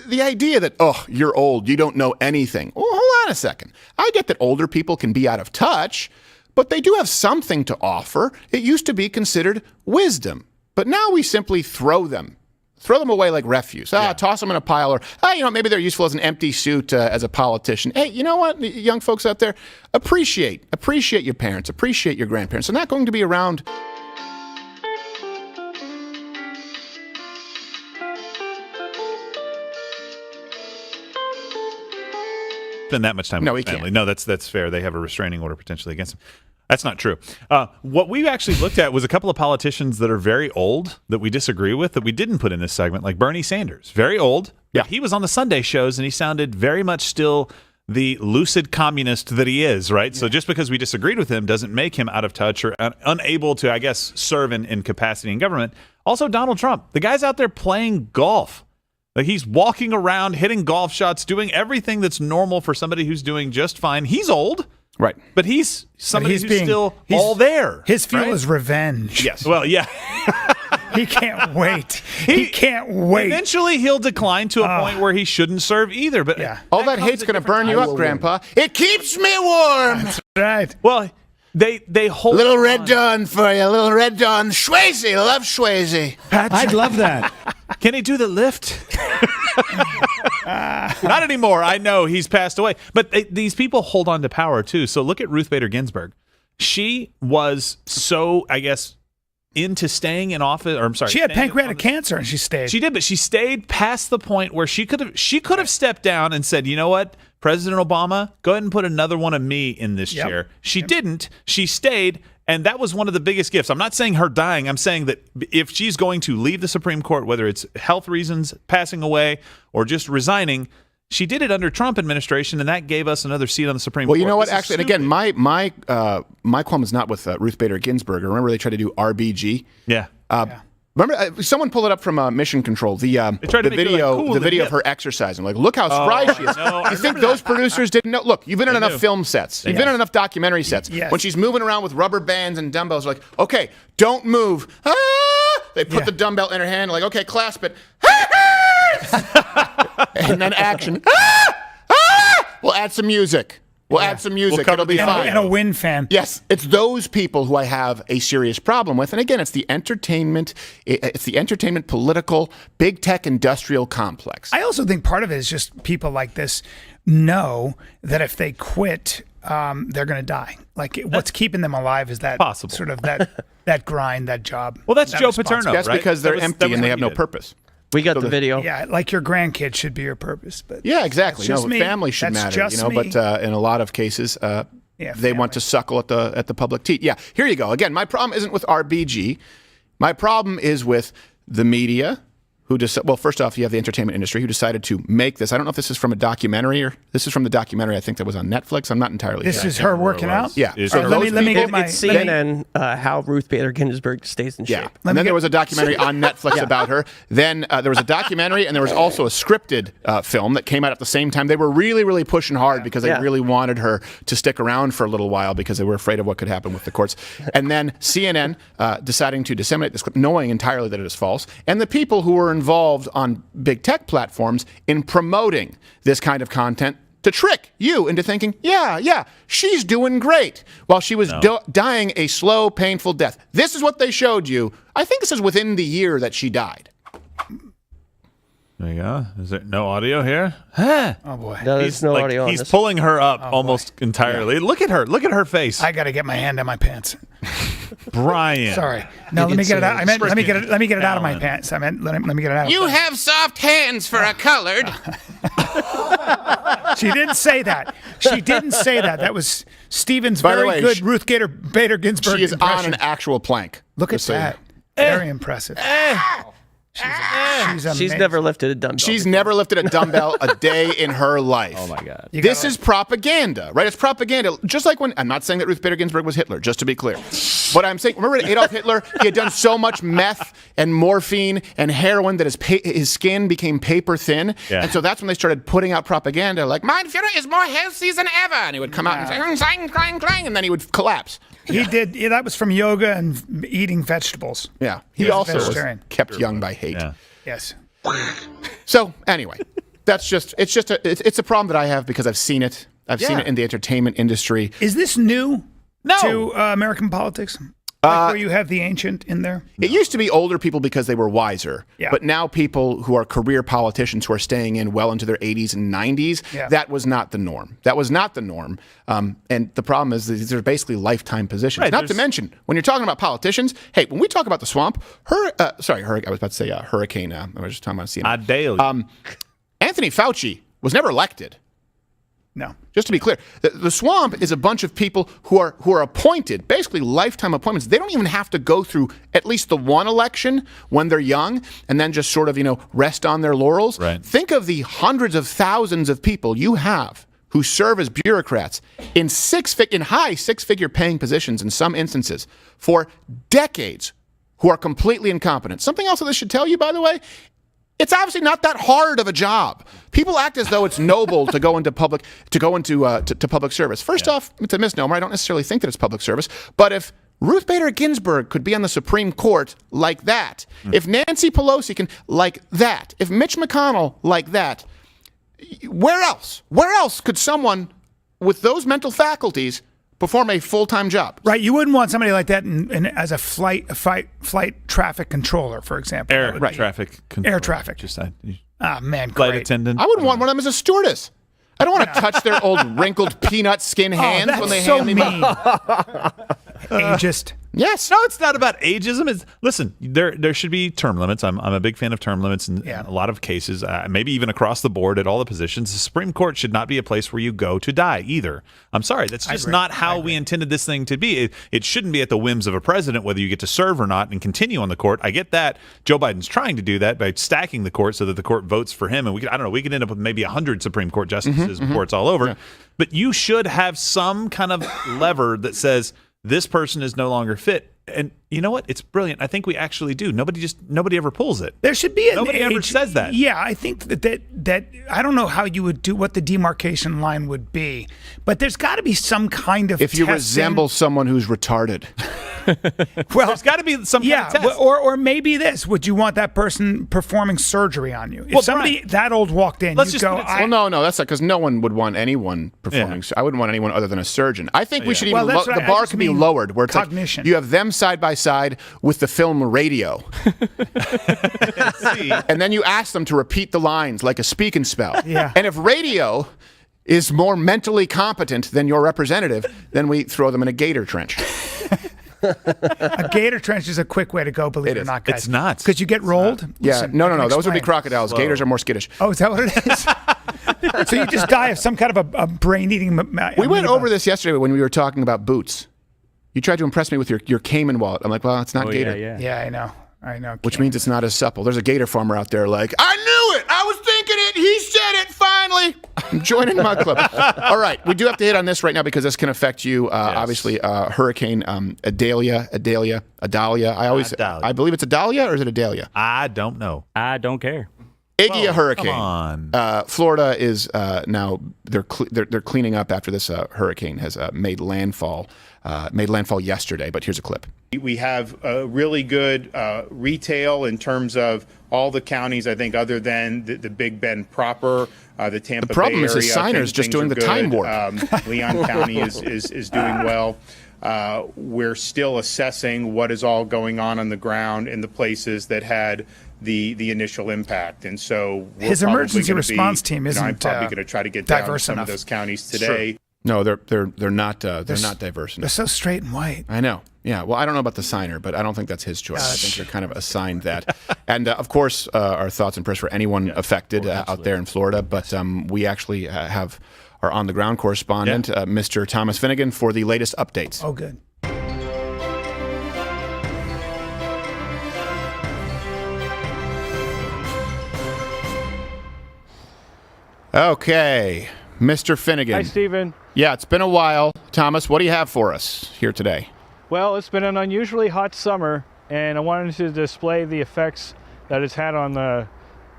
The idea that, oh, you're old, you don't know anything. Well, hold on a second. I get that older people can be out of touch, but they do have something to offer. It used to be considered wisdom, but now we simply throw them away like refuse. Toss them in a pile, or maybe they're useful as an empty suit as a politician. Hey, you know what, young folks out there, appreciate your parents, appreciate your grandparents. They're not going to be around. Spend that much time with his family. No, that's fair. They have a restraining order potentially against him. That's not true. What we actually looked at was a couple of politicians that are very old that we disagree with that we didn't put in this segment, like Bernie Sanders. Very old. But he was on the Sunday shows and he sounded very much still the lucid communist that he is, right? Yeah. So just because we disagreed with him doesn't make him out of touch or unable to, I guess, serve in capacity in government. Also, Donald Trump. The guy's out there playing golf. Like, he's walking around, hitting golf shots, doing everything that's normal for somebody who's doing just fine. He's old. Right. But he's somebody who's still all there. His fuel right? is revenge. Yes. Well, yeah. He can't wait. He can't wait. Eventually, he'll decline to a point where he shouldn't serve either. But all that hate's going to burn you up, Grandpa. It keeps me warm. That's right. Well, they hold little Red Dawn for you. Little Red Dawn. Swayze. Love Swayze. I'd love that. Can he do the lift? Not anymore. I know he's passed away. But these people hold on to power, too. So look at Ruth Bader Ginsburg. She was so, I guess, into staying in office. Or I'm sorry. She had pancreatic cancer and she stayed. She did, but she stayed past the point where she could have stepped down and said, you know what, President Obama, go ahead and put another one of me in this chair. She didn't. She stayed. And that was one of the biggest gifts. I'm not saying her dying. I'm saying that if she's going to leave the Supreme Court, whether it's health reasons, passing away, or just resigning, she did it under Trump administration, and that gave us another seat on the Supreme Court. Well, you know what? Actually, and again, my qualm is not with Ruth Bader Ginsburg. Remember they tried to do RBG? Yeah. Remember, someone pulled it up from Mission Control. The video of her exercising. Like, look how spry she is. You think those producers didn't know? Look, you've been in enough film sets. You've been in enough documentary sets. Yes. When she's moving around with rubber bands and dumbbells, like, okay, don't move. Ah! They put the dumbbell in her hand, like, okay, clasp it. And then action. Ah! Ah! We'll add some music. We'll add some music. It'll be fine. And a wind fan. Yes, it's those people who I have a serious problem with. And again, it's the entertainment political, big tech industrial complex. I also think part of it is just people like this know that if they quit, they're going to die. Like, what's keeping them alive is that sort of that grind, that job. Well, that's Joe Paterno, That's right? because they're empty and they have no purpose. We got the video. Yeah, like your grandkids should be your purpose. But yeah, exactly. No, family should matter. But in a lot of cases, they want to suckle at the public teat. Yeah, here you go. Again, my problem isn't with RBG. My problem is with the media. Well, first off, you have the entertainment industry who decided to make this. I don't know if this is from a documentary or this is from the documentary I think that was on Netflix. I'm not entirely sure. This is her working out? Yeah. So let me get my... It's CNN, how Ruth Bader Ginsburg stays in shape. Yeah. And then there was a documentary on Netflix about her. Then there was a documentary and there was also a scripted film that came out at the same time. They were really, really pushing hard because they really wanted her to stick around for a little while because they were afraid of what could happen with the courts. And then CNN deciding to disseminate this clip, knowing entirely that it is false. And the people who were involved on big tech platforms in promoting this kind of content to trick you into thinking, yeah, she's doing great while she was dying a slow, painful death. This is what they showed you. I think this is within the year that she died. There you go. Is there no audio here? Oh, boy. No, there's no audio on He's this. pulling her up almost entirely. Yeah. Look at her. Look at her face. I got to get my hand in my pants. Brian. Sorry. No, let me get it out. I meant let me get it out of my pants. I meant let me get it out. You have soft hands for a colored. She didn't say that. She didn't say that. That was Stephen's very good Ruth Bader Ginsburg She is impression. on an actual plank. Look at that. Very impressive. She's never lifted a dumbbell. She's never lifted a dumbbell a day in her life. Oh, my God. This is propaganda, right? It's propaganda. Just like when, I'm not saying that Ruth Bader Ginsburg was Hitler, just to be clear. But I'm saying, remember Adolf Hitler? He had done so much meth and morphine and heroin that his skin became paper thin. Yeah. And so that's when they started putting out propaganda like, Mein Führer is more healthy than ever. And he would come out and say, clang, clang, and then he would collapse. He did. Yeah, that was from yoga and eating vegetables. Yeah. He also was kept young by hate. Yeah. Yes. So anyway, it's a problem that I have because I've seen it. I've seen it in the entertainment industry. Is this new to American politics? Where you have the ancient in there? It used to be older people because they were wiser. Yeah. But now people who are career politicians who are staying in well into their 80s and 90s, that was not the norm. That was not the norm. And the problem is that these are basically lifetime positions. Right, not to mention, when you're talking about politicians, hey, when we talk about the swamp, I was about to say hurricane. I was just talking about CNN. Anthony Fauci was never elected. No. Just to be clear, the swamp is a bunch of people who are appointed, basically lifetime appointments. They don't even have to go through at least the one election when they're young and then just sort of, rest on their laurels. Right. Think of the hundreds of thousands of people you have who serve as bureaucrats in high six-figure paying positions in some instances for decades who are completely incompetent. Something else that this should tell you, by the way, It's obviously not that hard of a job. People act as though it's noble to go into public service. First off, it's a misnomer. I don't necessarily think that it's public service. But if Ruth Bader Ginsburg could be on the Supreme Court like that, if Nancy Pelosi can like that, if Mitch McConnell like that, where else could someone with those mental faculties perform a full-time job? Right. You wouldn't want somebody like that as a flight traffic controller, for example. Air traffic controller. Air traffic. Man, flight great. attendant. I wouldn't want one of them as a stewardess. I don't want to touch their old wrinkled peanut skin hands when they hand me mean. Ageist. Yes. No, it's not about ageism. Listen, there should be term limits. I'm a big fan of term limits in a lot of cases, maybe even across the board at all the positions. The Supreme Court should not be a place where you go to die either. I'm sorry. That's just not how we intended this thing to be. It shouldn't be at the whims of a president whether you get to serve or not and continue on the court. I get that. Joe Biden's trying to do that by stacking the court so that the court votes for him. And we could end up with maybe 100 Supreme Court justices before it's all over. Yeah. But you should have some kind of lever that says this person is no longer fit. And you know what? It's brilliant. I think we actually do. Nobody ever pulls it. There should be nobody ever says that. Yeah, I think that I don't know how you would do what the demarcation line would be, but there's got to be some kind of if you resemble someone who's retarded. Well, there's got to be some kind of test. Or maybe this. Would you want that person performing surgery on you? If somebody that old walked in, you'd go, well, no, that's not, because no one would want anyone performing. I wouldn't want anyone other than a surgeon. I think we should even the bar can be lowered where it's cognition. Like you have them side by side with the film radio. And then you ask them to repeat the lines like a speak and spell. Yeah. And if radio is more mentally competent than your representative, then we throw them in a gator trench. A gator trench is a quick way to go, believe it or not, guys. It's not. Because you get rolled? Yeah. No. Those would be crocodiles. Slow. Gators are more skittish. Oh, is that what it is? So you just die of some kind of a brain-eating... We went over this yesterday when we were talking about boots. You tried to impress me with your Cayman wallet. I'm like, well, it's not gator. Yeah, I know. Which means it's not as supple. There's a gator farmer out there like, I knew it. I was thinking it. He said it finally. I'm joining MugClub. All right. We do have to hit on this right now because this can affect you. Obviously, Hurricane Adalia. I believe it's Adalia, or is it Adalia? I don't know. I don't care. Iggy a hurricane. Come on. Florida is now they're cleaning up after this hurricane has made landfall yesterday. But here's a clip. We have really good retail in terms of all the counties, I think, other than the Big Bend proper, the Tampa Bay area. The problem is his signer's just doing the time warp. Leon County is doing well. We're still assessing what is all going on the ground in the places that had the initial impact, and so his emergency response team isn't. I'm probably going to try to get down to some of those counties today. Sure. No, they're not diverse enough. They're so straight and white. I know. Yeah. Well, I don't know about the signer, but I don't think that's his choice. I think they're kind of assigned that. And of course, our thoughts and prayers for anyone affected out there in Florida. But we actually have our on the ground correspondent, Mr. Thomas Finnegan, for the latest updates. Oh, good. Okay, Mr. Finnegan. Hi, Stephen. Yeah, it's been a while. Thomas, what do you have for us here today? Well, it's been an unusually hot summer, and I wanted to display the effects that it's had on the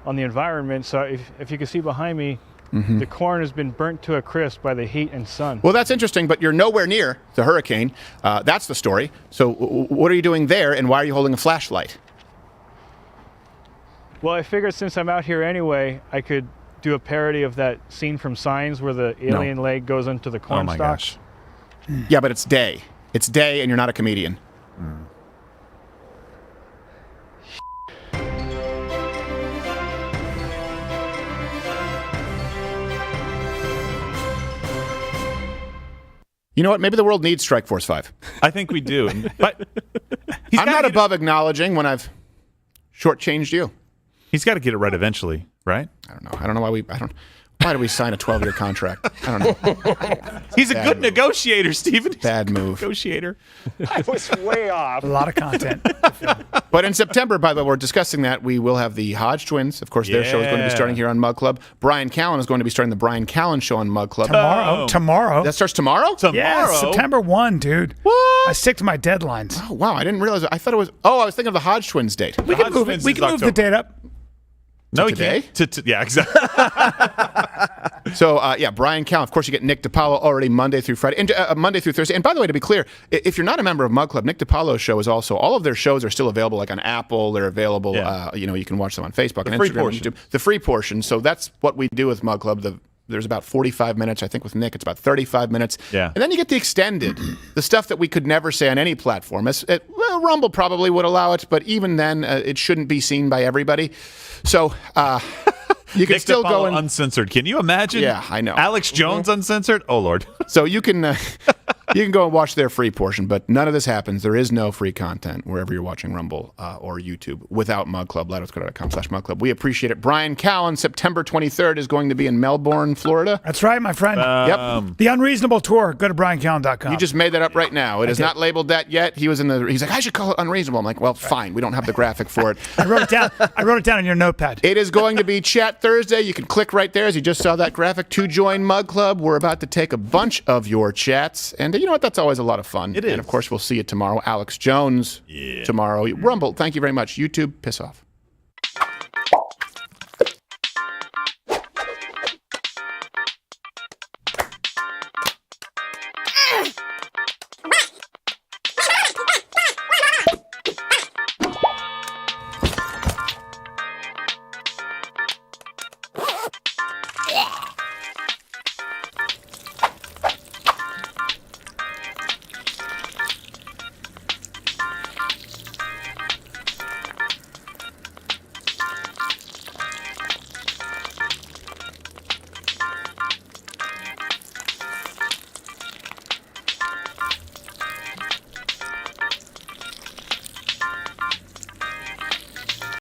environment. So if you can see behind me, the corn has been burnt to a crisp by the heat and sun. Well, that's interesting, but you're nowhere near the hurricane. That's the story. So what are you doing there, and why are you holding a flashlight? Well, I figured since I'm out here anyway, I could do a parody of that scene from Signs where the alien leg goes into the corn stalks. Yeah, but it's day. It's day, and you're not a comedian. You know what? Maybe the world needs Strike Force 5. I think we do. But I'm not above acknowledging when I've shortchanged you. He's got to get it right eventually, right? I don't know. I don't know why why do we sign a 12-year contract? I don't know. He's a good negotiator, Stephen. Bad move. Negotiator. I was way off. A lot of content. But in September, by the way, we're discussing that. We will have the Hodge twins. Of course, their show is going to be starting here on MugClub. Bryan Callen is going to be starting the Bryan Callen show on MugClub. Tomorrow. That starts tomorrow? Yeah, September 1, dude. What? I stick to my deadlines. Oh, wow. I didn't realize. I thought it was. Oh, I was thinking of the Hodge twins date. We can move it. We can move the date up. No, today? He can't. Yeah, exactly. So, Bryan Callen. Of course, you get Nick DiPaolo already Monday through Friday, and Monday through Thursday. And by the way, to be clear, if you're not a member of MugClub, Nick DiPaolo's show is also, all of their shows are still available, like on Apple. They're available, you can watch them on Facebook and Instagram and YouTube. The free portion. So that's what we do with MugClub. There's about 45 minutes. I think with Nick, it's about 35 minutes. Yeah. And then you get the extended, the stuff that we could never say on any platform. Rumble probably would allow it, but even then, it shouldn't be seen by everybody. So you can Nick still DiPaolo go and uncensored. Can you imagine? Yeah, I know. Alex Jones uncensored? Oh, Lord. So you can go and watch their free portion, but none of this happens. There is no free content wherever you're watching Rumble or YouTube without MugClub. LetUsGo.com/MugClub. We appreciate it. Bryan Callen, September 23rd, is going to be in Melbourne, Florida. That's right, my friend. Yep. The Unreasonable Tour. Go to BryanCallen.com. You just made that up right now. It is not labeled that yet. He's like, I should call it Unreasonable. I'm like, well, fine. We don't have the graphic for it. I wrote it down. I wrote it down on your notepad. It is going to be Chat Thursday. You can click right there, as you just saw that graphic, to join MugClub. We're about to take a bunch of your chats. And you know what? That's always a lot of fun. It is. And, of course, we'll see you tomorrow. Alex Jones tomorrow. Rumble, thank you very much. YouTube, piss off.